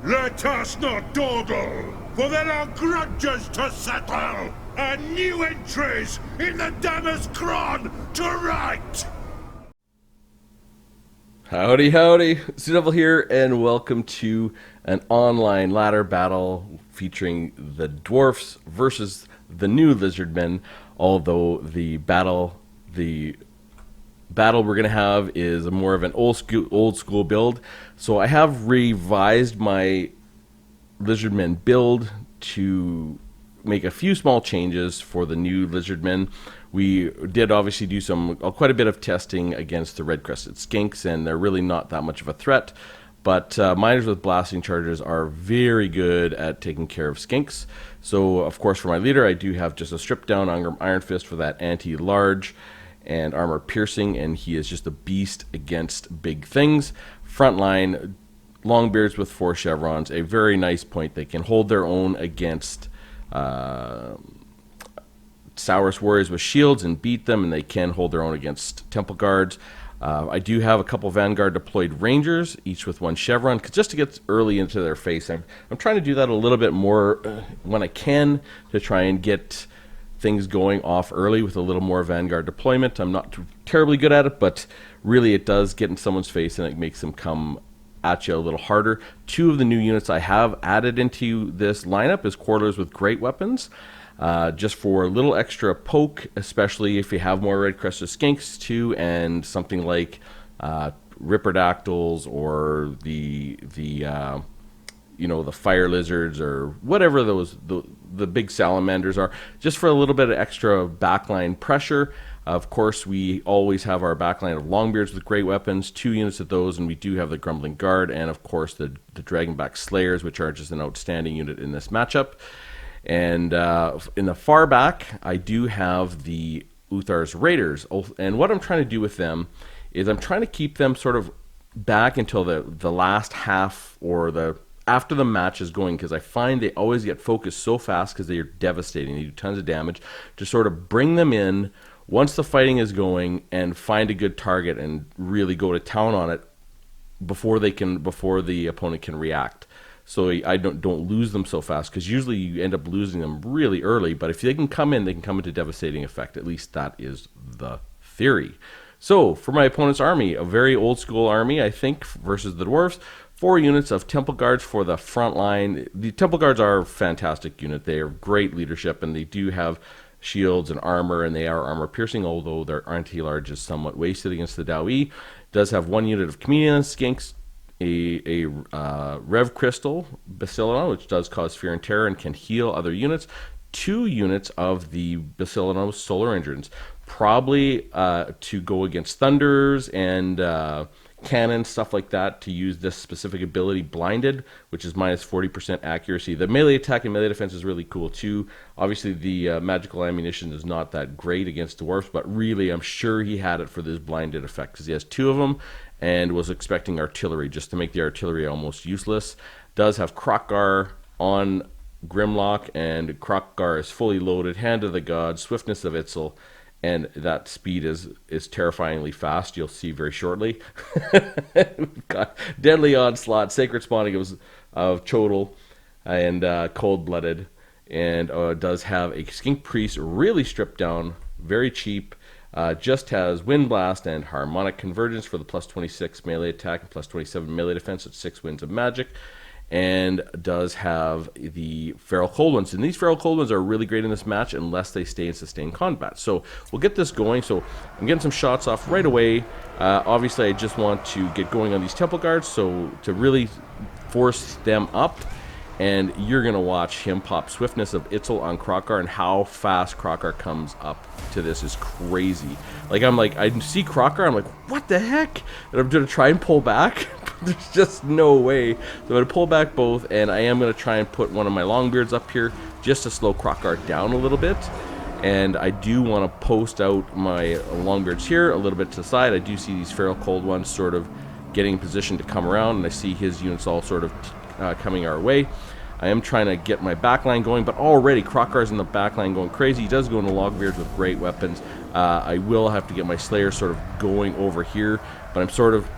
Let us not dawdle, for there are grudges to settle, and new entries in the Dammer's Cron to right! Howdy, howdy. Devil here, and welcome to an online ladder battle featuring the Dwarfs versus the new Lizardmen. Although the battle we're gonna have is more of an old school build. So I have revised my Lizardmen build to make a few small changes for the new Lizardmen. We did obviously do quite a bit of testing against the red-crested skinks, and they're really not that much of a threat. But miners with blasting charges are very good at taking care of skinks. So, of course, for my leader, I do have just a stripped-down Iron Fist for that anti-large and armor piercing, and he is just a beast against big things. Frontline, Longbeards with 4 chevrons, a very nice point. They can hold their own against Saurus warriors with shields and beat them, and they can hold their own against temple guards. I do have a couple Vanguard deployed rangers, each with 1 chevron, just to get early into their face. I'm trying to do that a little bit more when I can, to try and get things going off early with a little more Vanguard deployment. I'm not terribly good at it, but really it does get in someone's face and it makes them come at you a little harder. 2 of the new units I have added into this lineup is Quarterers with great weapons, just for a little extra poke, especially if you have more red-crested skinks too, and something like Ripperdactyls or the fire lizards or whatever the big salamanders are, just for a little bit of extra backline pressure. Of course, we always have our backline of Longbeards with great weapons, 2 units of those, and we do have the Grumbling Guard, and of course the Dragonback Slayers, which are just an outstanding unit in this matchup. And in the far back, I do have the Uthar's Raiders, and what I'm trying to do with them is I'm trying to keep them sort of back until the last half or after the match is going, because I find they always get focused so fast because they are devastating. They do tons of damage. To sort of bring them in once the fighting is going and find a good target and really go to town on it before the opponent can react. So I don't lose them so fast, because usually you end up losing them really early. But if they can come into devastating effect. At least that is the theory. So for my opponent's army, a very old school army, I think, versus the Dwarfs. 4 units of Temple Guards for the front line. The Temple Guards are a fantastic unit. They are great leadership, and they do have shields and armor, and they are armor piercing, although their anti-large is somewhat wasted against the Dawi. Does have 1 unit of Chameleon Skinks, a Rev Crystal Basilinum, which does cause fear and terror and can heal other units. 2 units of the Basilinum Solar Engines, probably to go against Thunders and cannon, stuff like that, to use this specific ability, Blinded, which is minus 40% accuracy. The melee attack and melee defense is really cool too. Obviously the magical ammunition is not that great against Dwarfs, but really I'm sure he had it for this Blinded effect, because he has 2 of them and was expecting artillery, just to make the artillery almost useless. Does have Krokgar on Grimlock, and Krokgar is fully loaded, Hand of the God, Swiftness of Itzel, and that speed is terrifyingly fast. You'll see very shortly. We've got Deadly Onslaught, Sacred Spawning of Chodal, and Cold-Blooded, and does have a Skink Priest, really stripped down, very cheap. Just has Wind Blast and Harmonic Convergence for the plus 26 melee attack and plus 27 melee defense at 6 winds of magic, and does have the Feral Cold Ones. And these Feral Cold Ones are really great in this match unless they stay in sustained combat. So we'll get this going. So I'm getting some shots off right away. Obviously, I just want to get going on these Temple Guards, so to really force them up. And you're going to watch him pop Swiftness of Itzel on Krokgar, and how fast Krokgar comes up to this is crazy. I see Krokgar, I'm like, what the heck? And I'm going to try and pull back. There's just no way. So I'm going to pull back both, and I am going to try and put one of my Longbeards up here just to slow Krokgar down a little bit. And I do want to post out my Longbeards here a little bit to the side. I do see these Feral Cold Ones sort of getting in position to come around, and I see his units all sort of coming our way. I am trying to get my backline going, but already Krokgar's in the backline going crazy. He does go into Longbeards with great weapons. I will have to get my Slayer sort of going over here, but I'm sort of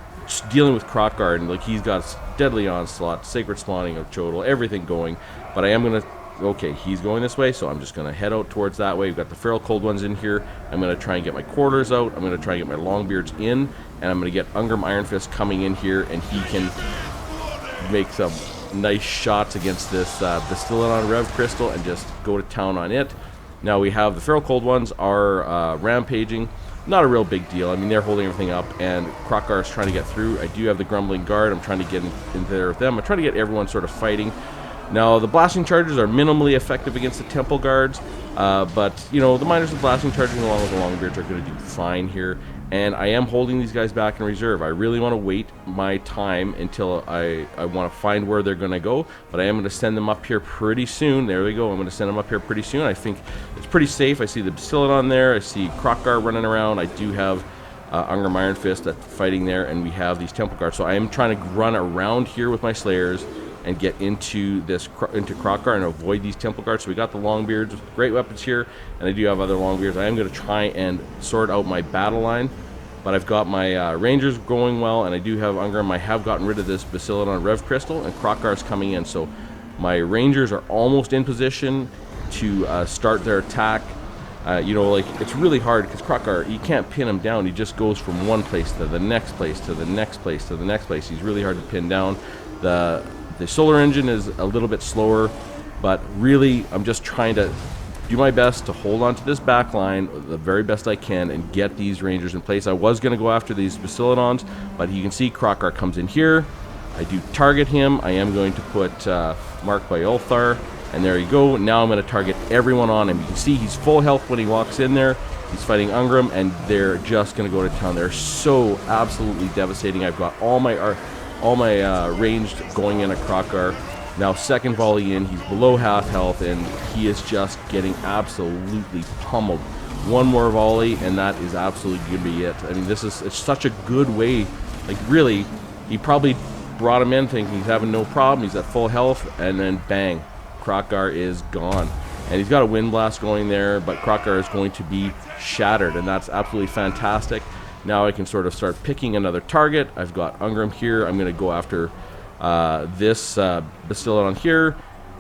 dealing with Krotkar, and like he's got Deadly Onslaught, Sacred Spawning of Chodel, everything going. But I am gonna. Okay, he's going this way, so I'm just gonna head out towards that way. We've got the Feral Cold Ones in here. I'm gonna try and get my Quarters out. I'm gonna try and get my Longbeards in, and I'm gonna get Ungrim Iron Fist coming in here, and he can make some nice shots against this Bastiladon Rev Crystal and just go to town on it. Now we have the Feral Cold Ones are rampaging. Not a real big deal. I mean, they're holding everything up, and Krotkar is trying to get through. I do have the Grumbling Guard. I'm trying to get in there with them. I'm trying to get everyone sort of fighting. Now, the Blasting Charges are minimally effective against the Temple Guards, but, you know, the Miners with Blasting Charges along with the Longbeards are going to do fine here, and I am holding these guys back in reserve. I really want to wait my time until I want to find where they're going to go, but I am going to send them up here pretty soon. There we go. I'm going to send them up here pretty soon. I think it's pretty safe. I see the Bastiladon there. I see Krotkar running around. I do have Ungrim Iron Fist fighting there, and we have these Temple Guards. So I am trying to run around here with my Slayers and get into Krotkar and avoid these Temple Guards. So we got the Longbeards with great weapons here, and I do have other Longbeards. I am going to try and sort out my battle line, but I've got my Rangers going well, and I do have Ungrim. I have gotten rid of this Bastiladon Rev Crystal, and Krotkar's coming in. So my Rangers are almost in position to start their attack. You know, like, it's really hard because Krotkar, you can't pin him down. He just goes from one place to the next place to the next place to the next place. He's really hard to pin down. The Solar Engine is a little bit slower, but really I'm just trying to do my best to hold on to this back line the very best I can and get these Rangers in place. I was going to go after these Bastiladons, but you can see Krotkar comes in here. I do target him. I am going to put Mark by Ulthar, and there you go. Now I'm going to target everyone on him. You can see he's full health when he walks in there. He's fighting Ungrim, and they're just going to go to town. They're so absolutely devastating. I've got all my ranged going in at Krotkar. Now second volley in, he's below half health, and he is just getting absolutely pummeled. One more volley, and that is absolutely going to be it. I mean, it's such a good way. Like, really, he probably brought him in thinking he's having no problem. He's at full health, and then bang, Krotkar is gone. And he's got a Wind Blast going there, but Krotkar is going to be shattered, and that's absolutely fantastic. Now I can sort of start picking another target. I've got Ungrim here. I'm going to go after this Bastiladon here,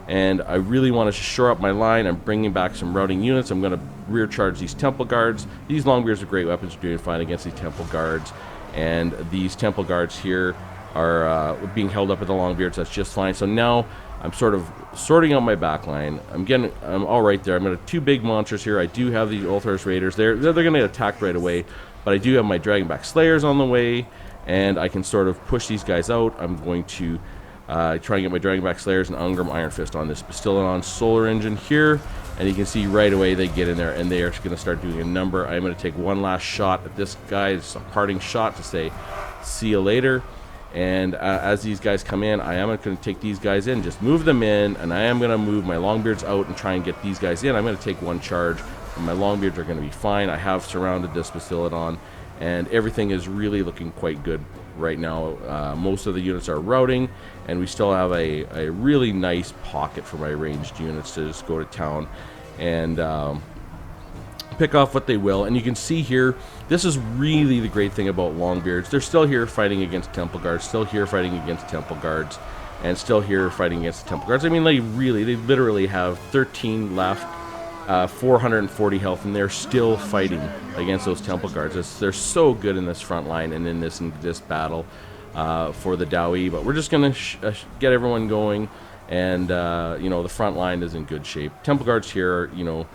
and I really want to shore up my line. I'm bringing back some routing units. I'm going to rear charge these Temple Guards. These Longbeards are great weapons. Are doing fine against these Temple Guards, and these Temple Guards here are being held up with the Longbeards. That's just fine. So now I'm sort of sorting out my back line. I'm all right there. I'm going to two big monsters here. I do have the Ulthar's Raiders. They're going to get attacked right away. But I do have my Dragonback Slayers on the way, and I can sort of push these guys out. I'm going to try and get my Dragonback Slayers and Ungrim Iron Fist on this Bastiladon Solar Engine here, and you can see right away they get in there, and they are going to start doing a number. I'm going to take one last shot at this guy. It's a parting shot to say, see you later. And as these guys come in, I am going to take these guys in, just move them in, and I am going to move my Longbeards out and try and get these guys in. I'm going to take one charge. My Longbeards are going to be fine. I have surrounded this Bastiladon, and everything is really looking quite good right now. Most of the units are routing, and we still have a really nice pocket for my ranged units to just go to town and pick off what they will. And you can see here, this is really the great thing about Longbeards. They're still here fighting against Temple Guards, still here fighting against Temple Guards, and still here fighting against the Temple Guards. I mean, they literally have 13 left. 440 health, and they're still fighting against those Temple Guards. They're so good in this front line and in this battle for the Dowie, but we're just going to get everyone going, and you know, the front line is in good shape. Temple Guards here, you know,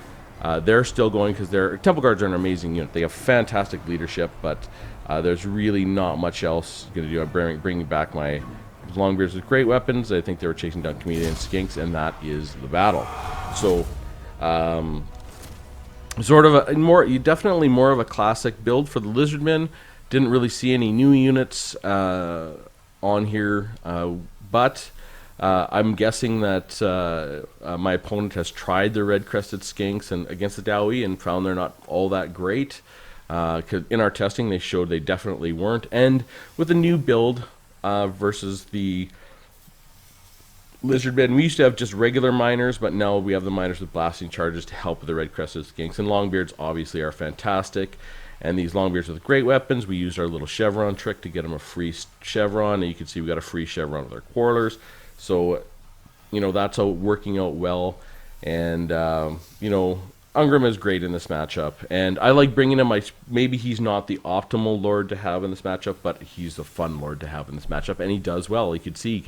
they're still going because Temple Guards are an amazing unit. They have fantastic leadership, but there's really not much else going to do. I'm bringing back my Longbeards with great weapons. I think they were chasing down Chameleon Skinks, and that is the battle. So sort of definitely more of a classic build for the Lizardmen. Didn't really see any new units on here, but I'm guessing that my opponent has tried the red-crested skinks and against the Dowie and found they're not all that great. 'Cause in our testing they showed they definitely weren't. And with the new build versus the Lizardmen, we used to have just regular miners, but now we have the miners with blasting charges to help with the red-crested skinks. And Longbeards obviously are fantastic. And these Longbeards with great weapons, we used our little chevron trick to get them a free chevron, and you can see we got a free chevron with our quarrelers. So, you know, that's working out well. And, you know, Ungram is great in this matchup. And I like bringing him. Maybe he's not the optimal Lord to have in this matchup, but he's a fun Lord to have in this matchup. And he does well. You could see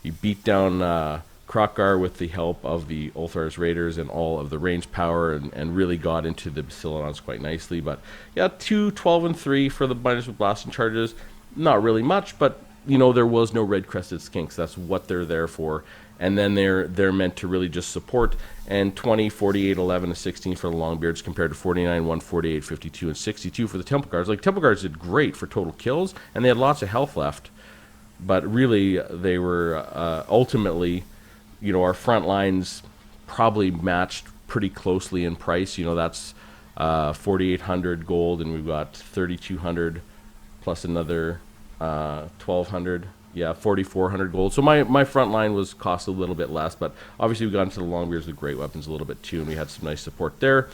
he beat down Krokkar with the help of the Ulthar's Raiders and all of the range power, and really got into the Basilodons quite nicely. But yeah, 2, 12, and 3 for the miners with blasting charges. Not really much, but you know, there was no red-crested skinks. That's what they're there for. And then they're meant to really just support. And 20, 48, 11, and 16 for the Longbeards compared to 49, 1, 48, 52, and 62 for the Temple Guards. Like, Temple Guards did great for total kills, and they had lots of health left. But really, they were ultimately, you know, our front lines probably matched pretty closely in price. You know, that's 4,800 gold, and we've got 3,200 plus another 1,200. Yeah, 4,400 gold. So my front line was cost a little bit less, but obviously we got into the Longbeards with great weapons a little bit too, and we had some nice support there.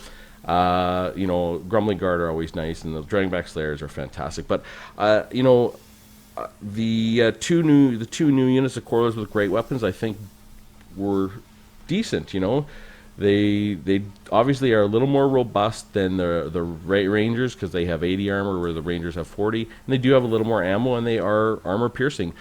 You know, Grumbling Guard are always nice, and the Dragonback Slayers are fantastic. But you know, the two new units of Quarrelers with great weapons, I think, were decent. You know, they obviously are a little more robust than the Rangers, because they have 80 armor where the Rangers have 40, and they do have a little more ammo, and they are armor piercing.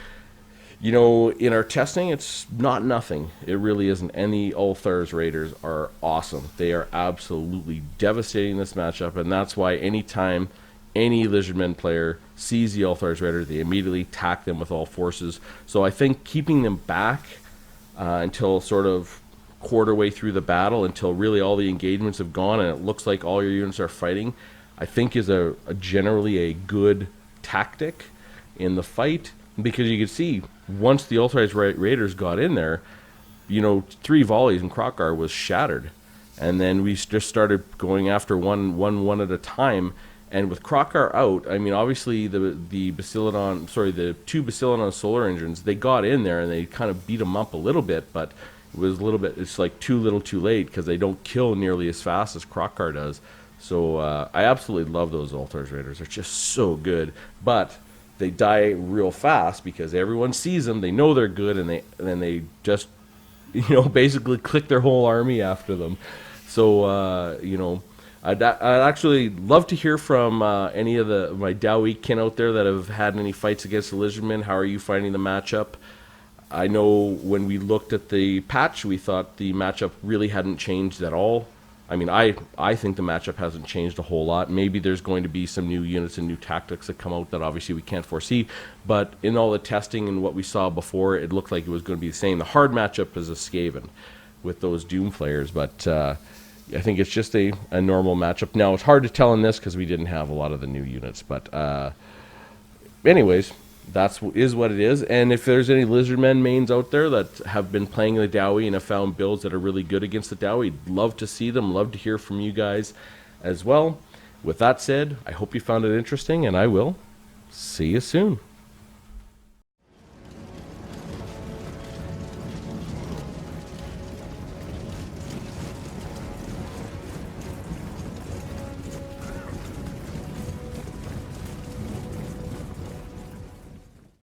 You know, in our testing, it's not nothing. It really isn't. And the Ulthar's Raiders are awesome. They are absolutely devastating this matchup, and that's why anytime any Lizardmen player sees the Ulthar's Raiders, they immediately attack them with all forces. So I think keeping them back until sort of quarter way through the battle, until really all the engagements have gone and it looks like all your units are fighting, I think is a generally a good tactic in the fight, because you can see once the Ulthar's Raiders got in there, you know, 3 volleys and Krokkar was shattered, and then we just started going after one at a time. And with Krokkar out, I mean, obviously the two Basilodon solar engines, they got in there and they kind of beat them up a little bit, but it was a little bit, it's like too little too late, because they don't kill nearly as fast as Krokkar does. So I absolutely love those Ulthar's Raiders. They're just so good, but they die real fast because everyone sees them, they know they're good, and then they just, you know, basically click their whole army after them. So you know, I'd actually love to hear from any of my Dowie kin out there that have had any fights against the Lizardmen. How are you finding the matchup? I know when we looked at the patch, we thought the matchup really hadn't changed at all. I mean, I think the matchup hasn't changed a whole lot. Maybe there's going to be some new units and new tactics that come out that obviously we can't foresee. But in all the testing and what we saw before, it looked like it was going to be the same. The hard matchup is a Skaven with those Doom players, but I think it's just a normal matchup. Now, it's hard to tell in this because we didn't have a lot of the new units. But anyways, is what it is. And if there's any Lizardmen mains out there that have been playing the Dowie and have found builds that are really good against the Dowie, love to see them. Love to hear from you guys as well. With that said, I hope you found it interesting, and I will see you soon.